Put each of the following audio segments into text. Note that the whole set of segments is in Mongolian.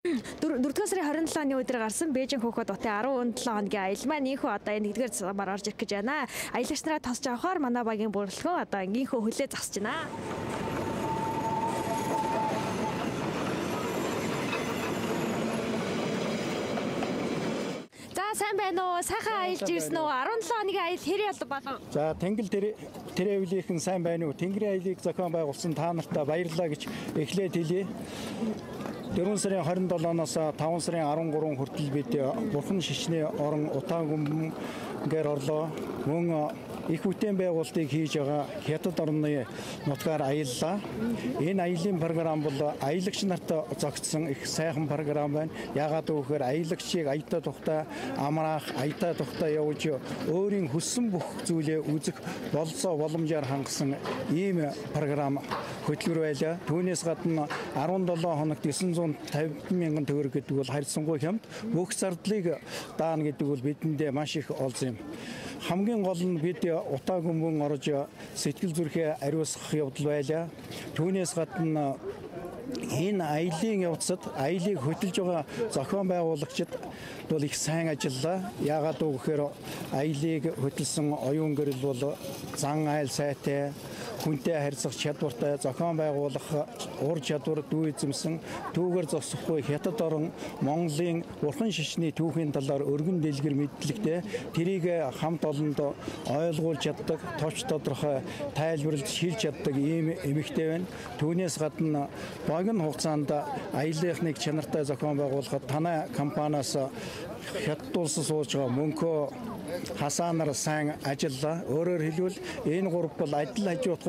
4-р сарын 27-ны өдөр гарсан Бээжин хөөхөд утын 17 хоногийн аялал маань ийхүү одоо энэ 1-р замаар орж ирэх гэж байна. Аялагч нараа тосч авахаар манай багийн бүрэлдэхүүн одоо инхүү хөлөө засаж байна. За сайн байна уу? Сайхан аялж ирсэн үү? 17 хоногийн аял хэрэг болов? За Тэнгэл Тэрээвлийнхэн сайн байна уу? Тэнгэрийн аялыг зохион байгуулсан та нартай баярлалаа гэж эхлээд хэлье. 4 сарын 27-оос 5 сарын 13 хүртэл бид Бурхан шишний орон Утаагүмгээр орлоо. Мөн их бүтээн байгуулалтыг хийж байгаа Хятад орны нутгаар аяллаа. Энэ аялын програм бол аялагч нарт зохицсон их сайхан програм байна. Яагаад гэвэл аялагчийг аятаа тухтай амраах, аятаа тухтай явж өөрийн хүссэн бүх зүйлээ үзэх болцоо боломжоор хангасан ийм програм хөтөлбөр байлаа. Түүнээс гадна 17 хоногт 950 мянган төгрөг гэдэг бол харьцангуй хямд. Бүх зардлыг даана гэдэг бол бидэндээ маш их олзсон юм. Хамгийн гол нь бид Утаагүмбэн орж сэтгэл зүрхээ ариусгах явдал байлаа. Түүнээс гадна энэ аялын явцад аялыг хөтөлж байгаа зохион байгуулагчид бол их сайн ажиллаа. Яагаад гэвэл аялыг хөтөлсөн оюун гэрэл бол зан айл сайтай, хүнтэй харьцах чадвартай, зохион байгуулах ур чадвар дүү эзэмсэн, түүгээр зогсохгүй Хятад орон Монголын Бурхан шишний түүхийн талаар өргөн дэлгэр мэдлэгтэй, тэрийг хамт олонд ойлгуулж чаддаг, товч тодорхой тайлбарлаж шилж чаддаг ийм эмэгтэй байна. Түүнээс гадна богино хугацаанд аяллахныг чанартай зохион байгуулахад танай компаниас Хятад улсаас сууж байгаа мөнхөө хасаанаар сайн ажиллаа. Өөрөөр хэлбэл энэ гурав бол адил хажуут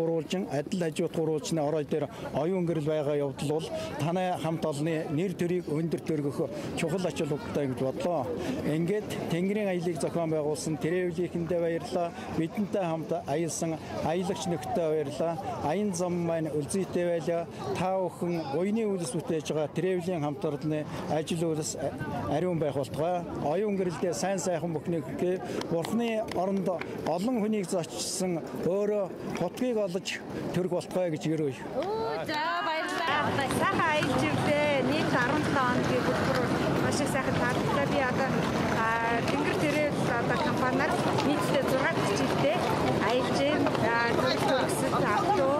гурвуулжны орой дээр оюун гэрэл байгаа явдал бол танай хамт олонны нэр төрийг өндөр төргөх чухал ач холбогдолтой гэж бодлоо. Ингээд Тэнгэрийн аялыг зохион байгуулсан Тэрээвлийнхэндээ баярлалаа. Бидэнтэй хамт аялсан аялагч нөхдөд баярлалаа. Аян зам маань үлзийтэй байлаа. Та бүхэн буйны үйлс бүтээж байгаа Тэрээвлийн хамт олонны ажил үйлс ариун байх болтугай. Оюун гэрэлдээ сайн сайхан бүхнийг Бурхны оронд олон хүнийг зочсон өөрөө хотгийг олж төрг болтугай гэж ярив. За баярлалаа. Сайхан аялж ирлээ. Нийт 17 хоногийн хөтөлбөр маш их сайхан таалагдсан. Би одоо Тэнгэр Тэрээвл одоо компаниар нийтдээ 6 жилдээ аялж төрөсөд автоо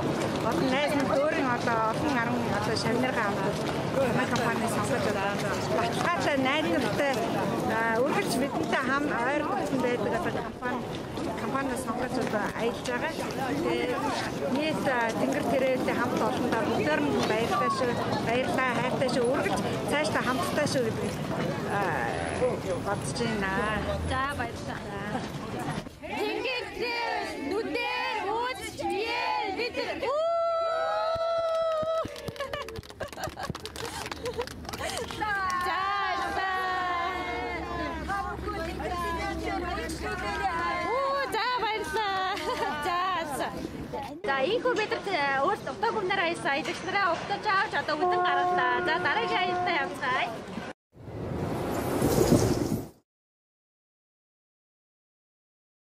олон найз нөхдөөрийн одоо олон арга одоо шавныргаа аваад компани сонгож байгаа. Баталгаатай найз нөхдөд үргэлж бидэнтэй хам ойр болсон байдаг одоо компани сонгож одоо аялж байгаа. Тэгээд нийт Тэнгэр Тэрээвлийн хамт олондоо бүгдээр нь баярлалаа шүү. Баярлалаа, хайртай шүү. Үргэлж цаашдаа хамттай шүү гэдэг бодож байна. За баярлалаа. Тэнгэр Тэрээвл нүдээр үзэж биел бид За ийхүү бид өөрт Утаагүмнээр аялсан аялагч нараа угтаж авч одоо өдөн гаргалаа. За дараагийн аялалтаа явцгаая.